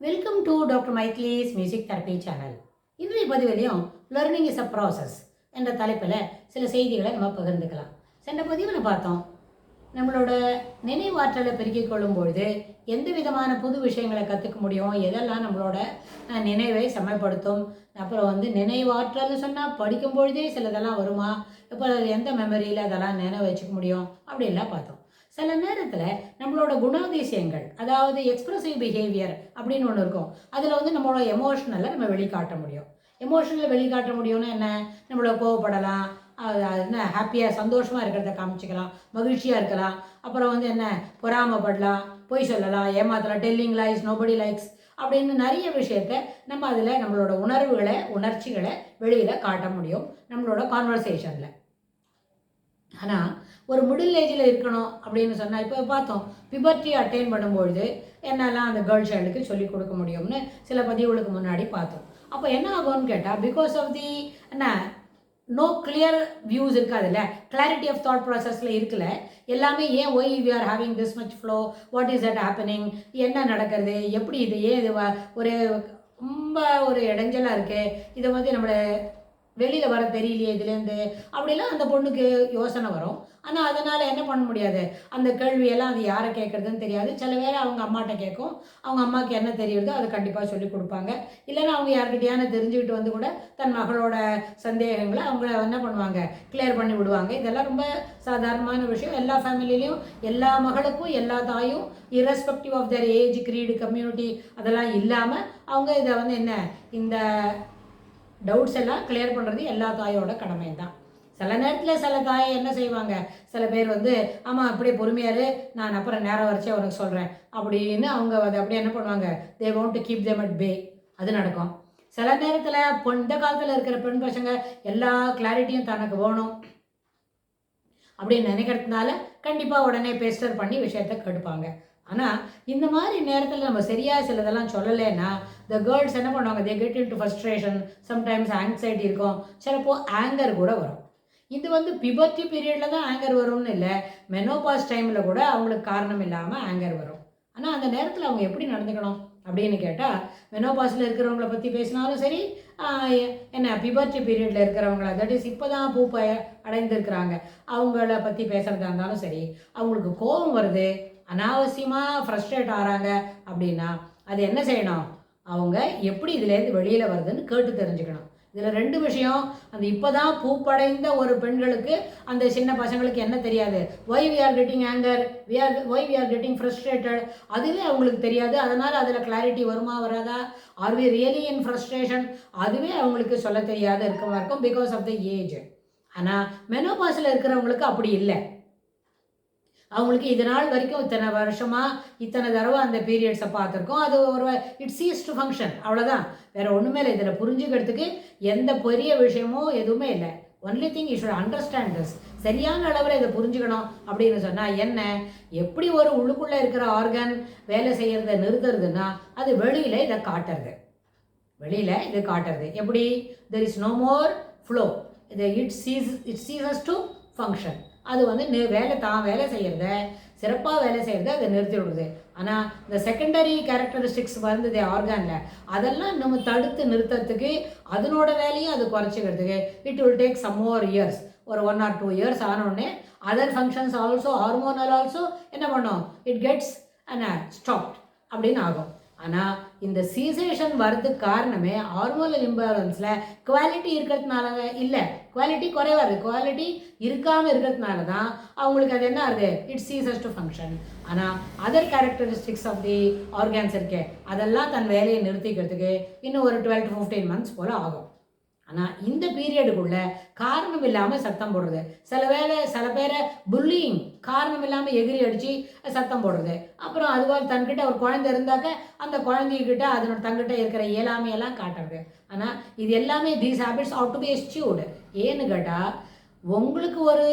Welcome to doctor Maithili's music therapy channel. இன்றைய பதிவிலையும் learning is a process என்ற தலைப்பில் சில செய்திகளை நம்ம பகிர்ந்துக்கலாம். சென்ற பதிவில் பார்த்தோம், நம்மளோட நினைவாற்றலை பெருக்கிக் கொள்ளும் பொழுது எந்த விதமான புது விஷயங்களை கற்றுக்க முடியும், எதெல்லாம் நம்மளோட நினைவை செம்மைப்படுத்தும். அப்புறம் நினைவாற்றல்னு சொன்னால் படிக்கும் பொழுதே சிலதெல்லாம் வருமா, இப்போ எந்த மெமரியில் அதெல்லாம் நினைவு வச்சுக்க முடியும் அப்படின்லாம் பார்த்தோம். சில நேரத்தில் நம்மளோட குணாதிசயங்கள், அதாவது எக்ஸ்பிரசிவ் பிஹேவியர் அப்படின்னு ஒன்று இருக்கும். அதில் நம்மளோட எமோஷனலை நம்ம வெளிக்காட்ட முடியும். எமோஷனலை வெளிக்காட்ட முடியும்னா என்ன, நம்மளோட கோவப்படலாம், என்ன ஹாப்பியாக சந்தோஷமாக இருக்கிறத காமிச்சிக்கலாம், மகிழ்ச்சியாக இருக்கலாம். அப்புறம் என்ன பொறாமப்படலாம், பொய் சொல்லலாம், ஏமாத்தலாம், டெல்லிங் லைஸ், நோபடி லைக்ஸ் அப்படின்னு நிறைய விஷயத்த நம்ம அதில் நம்மளோட உணர்வுகளை உணர்ச்சிகளை வெளியில் காட்ட முடியும் நம்மளோட கான்வர்சேஷனில். ஆனால் ஒரு மிடில் ஏஜில் இருக்கணும் அப்படின்னு சொன்னால், இப்போ பார்த்தோம் பிபர்ட்டி அட்டைன் பண்ணும்பொழுது என்னெல்லாம் அந்த கேர்ள் சைல்டுக்கு சொல்லிக் கொடுக்க முடியும்னு சில பதிவுகளுக்கு முன்னாடி பார்த்தோம். அப்போ என்ன ஆகும்னு கேட்டால், because of the no clear views இருக்காதுல்ல, கிளாரிட்டி ஆஃப் தாட் ப்ராசஸில் இருக்குல்ல, எல்லாமே ஏன் why we are having this much flow, what is that happening, என்ன நடக்கிறது, எப்படி இது, ஏன் இது ஒரு ரொம்ப ஒரு இடைஞ்சலாக இருக்குது, இதை நம்மளை வெளியில் வர தெரியலையே இதுலேருந்து அப்படிலாம் அந்த பொண்ணுக்கு யோசனை வரும். ஆனால் அதனால் என்ன பண்ண முடியாது, அந்த கேள்வியெல்லாம் அது யாரை கேட்குறதுன்னு தெரியாது. சில வேளை அவங்க அம்மாட்ட கேட்கும், அவங்க அம்மாவுக்கு என்ன தெரியுறதோ அது கண்டிப்பாக சொல்லி கொடுப்பாங்க. இல்லைன்னா அவங்க யார்கிட்டையான தெரிஞ்சுக்கிட்டு கூட தன் மகளோட சந்தேகங்களை அவங்க என்ன பண்ணுவாங்க, கிளியர் பண்ணி விடுவாங்க. இதெல்லாம் ரொம்ப சாதாரணமான விஷயம். எல்லா ஃபேமிலிலையும் எல்லா மகளுக்கும் எல்லா தாயும் irrespective of their age, creed, community அதெல்லாம் இல்லாமல் அவங்க இதை என்ன இந்த டவுட்ஸ் எல்லாம் கிளியர் பண்ணுறது எல்லா தாயோட கடமை தான். சில நேரத்தில் சில தாயை என்ன செய்வாங்க, சில பேர் ஆமாம் அப்படியே பொறுமையாரு, நான் அப்புறம் நேரம் வரைச்சி அவனுக்கு சொல்கிறேன் அப்படின்னு அவங்க அப்படியே என்ன பண்ணுவாங்க, they want to keep them at bay. அது நடக்கும். சில நேரத்தில் இந்த காலத்தில் இருக்கிற பெண் பசங்க எல்லா கிளாரிட்டியும் தனக்கு வேணும் அப்படின்னு நினைக்கிறதுனால கண்டிப்பாக உடனே பேஸ்டர் பண்ணி விஷயத்தை கெடுப்பாங்க. ஆனால் இந்த மாதிரி நேரத்தில் நம்ம சரியாக சிலதெல்லாம் சொல்லலைன்னா த கேர்ள்ஸ் என்ன பண்ணுவாங்க, they get into frustration, sometimes anxiety இருக்கும், சிலப்போ ஆங்கர் கூட வரும். இது பிபர்ட்டி பீரியடில் தான் ஆங்கர் வரும்னு இல்லை, மெனோபாஸ் டைமில் கூட அவங்களுக்கு காரணம் இல்லாமல் ஆங்கர் வரும். ஆனால் அந்த நேரத்தில் அவங்க எப்படி நடந்துக்கணும் அப்படின்னு கேட்டால், மெனோபாஸில் இருக்கிறவங்கள பற்றி பேசினாலும் சரி, பிபர்ட்டி பீரியடில் இருக்கிறவங்கள, தட் இஸ் இப்போ தான் பூ அடைந்திருக்கிறாங்க அவங்கள பற்றி பேசுகிறதா இருந்தாலும் சரி, அவங்களுக்கு கோபம் வருது, அனாவசியமாக ஃப்ரஸ்ட்ரேட் ஆகிறாங்க அப்படின்னா அது என்ன செய்யணும், அவங்க எப்படி இதுலேருந்து வெளியில் வருதுன்னு கேட்டு தெரிஞ்சுக்கணும். இதில் ரெண்டு விஷயம். அந்த இப்போ தான் பூப்படைந்த ஒரு பெண்களுக்கு, அந்த சின்ன பசங்களுக்கு என்ன தெரியாது, why we are getting anger, why we are getting frustrated, அதுவே அவங்களுக்கு தெரியாது. அதனால் அதில் கிளாரிட்டி வருமா வராதா, are we really in frustration, அதுவே அவங்களுக்கு சொல்ல தெரியாத இருக்கும் பிகாஸ் ஆஃப் த ஏஜ். ஆனால் மெனோபாஸில் இருக்கிறவங்களுக்கு அப்படி இல்லை. அவங்களுக்கு இது நாள் வரைக்கும் இத்தனை வருஷமாக இத்தனை தடவை அந்த பீரியட்ஸை பார்த்துருக்கோம். அது ஒரு இட் சீஸ் டு ஃபங்க்ஷன், அவ்வளோதான். வேறு ஒன்றுமே இல்லை. இதில் புரிஞ்சுக்கிறதுக்கு எந்த பெரிய விஷயமோ எதுவுமே இல்லை. Only thing you should understand this. சரியான அளவில் இதை புரிஞ்சுக்கணும் அப்படின்னு சொன்னால் என்ன, எப்படி ஒரு உள்ளுக்குள்ளே இருக்கிற ஆர்கன் வேலை செய்கிறத நிறுத்துறதுன்னா அது வெளியில் இதை காட்டுறது. வெளியில் இது காட்டுறது எப்படி, there is no more flow, it ceases to function. அது வேலை செய்கிறத, சிறப்பாக வேலை செய்கிறத அதை நிறுத்தி விடுது. ஆனால் இந்த செகண்டரி கேரக்டரிஸ்டிக்ஸ் வந்தது ஆர்கானில், அதெல்லாம் நம்ம தடுத்து நிறுத்துறதுக்கு, அதனோட வேலையும் அது குறைச்சிக்கிறதுக்கு it will take some more years. ஒரு 1 or 2 இயர்ஸ் ஆனோடனே other functions also, hormonal also என்ன பண்ணும், இட் கெட்ஸ் ஸ்டாப்ட் அப்படின்னு ஆகும். ஆனால் இந்த சீசேஷன் வர்றதுக்கு காரணமே ஹார்மோனல் இம்பேலன்ஸில் குவாலிட்டி இருக்கிறதுனால இல்லை, குவாலிட்டி குறைவாக இருக்குது. குவாலிட்டி இருக்காமல் இருக்கிறதுனால தான் அவங்களுக்கு அது என்ன ஆகுது, இட் சீசஸ் டு ஃபங்க்ஷன். ஆனால் other characteristics of the organs இருக்கே, அதெல்லாம் தன் வேலையை நிறுத்திக்கிறதுக்கு இன்னும் ஒரு 12 to 15 months போல் ஆகும். ஆனால் இந்த பீரியடுக்குள்ளே காரணம் இல்லாமல் சத்தம் போடுறது, சில பேரை புல்லிங் காரணம் இல்லாமல் எகிரி அடித்து சத்தம் போடுறது, அப்புறம் அதுபோல் தன்கிட்ட ஒரு குழந்தை இருந்தாக்க அந்த குழந்தைகிட்ட அதனோட தங்கிட்ட இருக்கிற இயலாமையெல்லாம் காட்டுறது. ஆனால் இது எல்லாமே these habits ought to be eschewed. ஏன்னு கேட்டால், உங்களுக்கு ஒரு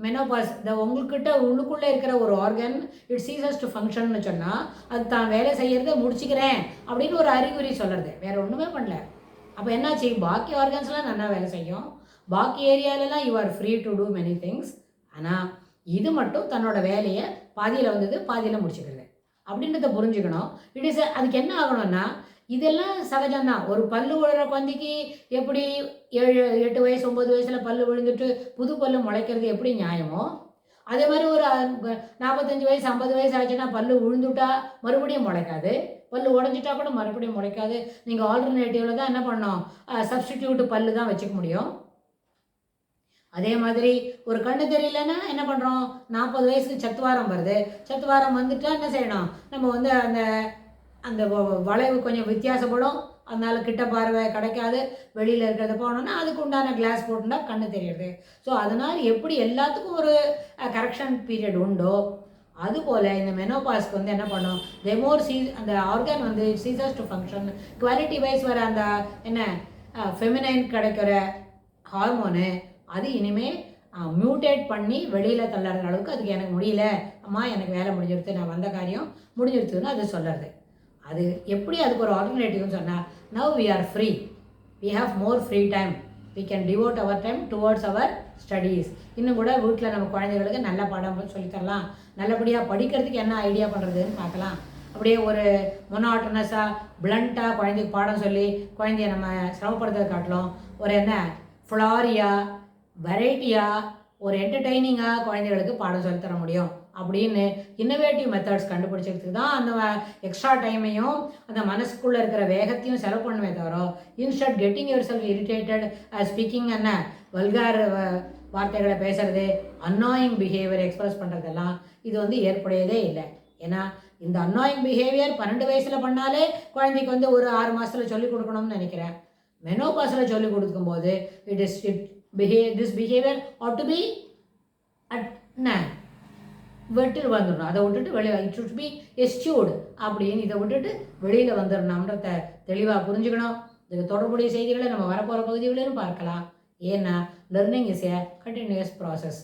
மெனோபாஸ், உங்கள்கிட்ட உள்ளுக்குள்ளே இருக்கிற ஒரு ஆர்கன் இட் சீசஸ் டு ஃபங்க்ஷன்னு சொன்னால் அது தான் வேலை செய்கிறத முடிச்சுக்கிறேன் அப்படின்னு ஒரு அறிகுறி சொல்கிறது, வேறு ஒன்றுமே பண்ணல. அப்போ என்னாச்சு, பாக்கி ஆர்கன்ஸ்லாம் நல்லா வேலை செய்யும், பாக்கி ஏரியாலலாம் you are free to do many things. ஆனால் இது மட்டும் தன்னோட வேலையை பாதியில் பாதியில் முடிச்சுக்கிறது. அப்படின்றத புரிஞ்சுக்கணும். அதுக்கு என்ன ஆகணும்னா, இதெல்லாம் சகஜம்தான். ஒரு பல்லு விழுற குழந்தைக்கு எப்படி 7, 8 வயசு 9 வயசுல பல்லு விழுந்துட்டு புது பல்லு முளைக்கிறது எப்படி நியாயமோ, அதே மாதிரி ஒரு 45 வயசு 50 வயசு ஆச்சுன்னா பல்லு விழுந்துட்டா மறுபடியும் முளைக்காது. பல்லு உடைஞ்சிட்டா கூட மறுபடியும் முளைக்காது. நீங்கள் ஆல்டர்னேட்டிவ்ல தான் என்ன பண்ணணும், சப்ஸ்டிடியூட் பல்லு தான் வச்சுக்க முடியும். அதே மாதிரி ஒரு கண்ணு தெரியலன்னா என்ன பண்ணுறோம், 40 வயசுக்கு சத்துவாரம் வருது. சத்துவாரம் வந்துட்டா என்ன செய்யணும், நம்ம வந்து அந்த அந்த வளைவு கொஞ்சம் வித்தியாசப்படும். அதனால கிட்ட பார்வை கிடைக்காது. வெளியில் இருக்கிறத போனோம்னா அதுக்கு உண்டான கிளாஸ் போட்டுனா கண்ணு தெரியுது. ஸோ அதனால் எப்படி எல்லாத்துக்கும் ஒரு கரெக்ஷன் பீரியட் உண்டோ, அதுபோல் இந்த மெனோபாஸ்க்கு வந்து என்ன பண்ணும், தெமோர் அந்த ஆர்கன் வந்து சீசர்ஸ் டு ஃபங்க்ஷன் குவாலிட்டி வைஸ் வர அந்த என்ன ஃபெமினைன் கிடைக்கிற ஹார்மோனு அது இனிமேல் மியூட்டேட் பண்ணி வெளியில் தள்ளுற அளவுக்கு அதுக்கு எனக்கு முடியல, அம்மா எனக்கு வேலை முடிஞ்சிருது, நான் வந்த காரியம் முடிஞ்சிருச்சுன்னு அது சொல்லுறது. அது எப்படி அதுக்கு ஒரு ஆல்டர்னேட்டிவ்னு சொன்னால், now we are free, we have more free time, we can devote our time towards our studies. இன்னும் கூட வீட்டில் நம்ம குழந்தைகளுக்கு நல்ல பாடம் சொல்லித்தரலாம், நல்லபடியாக படிக்கிறதுக்கு என்ன ஐடியா பண்ணுறதுன்னு பார்க்கலாம். அப்படியே ஒரு மொனாட்டனஸாக பிளண்ட்டாக குழந்தைக்கு பாடம் சொல்லி குழந்தைய நம்ம சிரமப்படுறதை காட்டிலும் ஒரு என்ன ஃப்ளாரியாக வெரைட்டியாக ஒரு என்டர்டெய்னிங்காக குழந்தைகளுக்கு பாடம் சொல்லித்தர முடியும் அப்படின்னு இன்னோவேட்டிவ் மெத்தட்ஸ் கண்டுபிடிச்சதுக்கு தான் அந்த எக்ஸ்ட்ரா டைமையும் அந்த மனசுக்குள்ளே இருக்கிற வேகத்தையும் செலவு பண்ணுமே தவிர, instead getting your self irritated speaking என்ன வல்கார் வார்த்தைகளை பேசுறது, அன்னாயிங் பிஹேவியர் எக்ஸ்பிரஸ் பண்ணுறதெல்லாம் இது வந்து ஏற்புடையதே இல்லை. ஏன்னா இந்த அன்னாயிங் பிஹேவியர் 12 வயசில் பண்ணாலே குழந்தைக்கு வந்து ஒரு 6 மாதத்தில் சொல்லிக் கொடுக்கணும்னு நினைக்கிறேன். மெனோபாஸில் சொல்லிக் கொடுக்கும்போது this behavior ought to be at வெட்டில் வந்துடணும். அதை விட்டுட்டு வெளியே இட் ஷுட் பி எஸ்டியூடு அப்படின்னு இதை விட்டுட்டு வெளியில் வந்துடணும்ன்றத தெளிவாக புரிஞ்சுக்கணும். இதுக்கு தொடர்புடைய செய்திகளை நம்ம வரப்போகிற பகுதிகளிலும் பார்க்கலாம். ஏன்னா learning is a continuous process.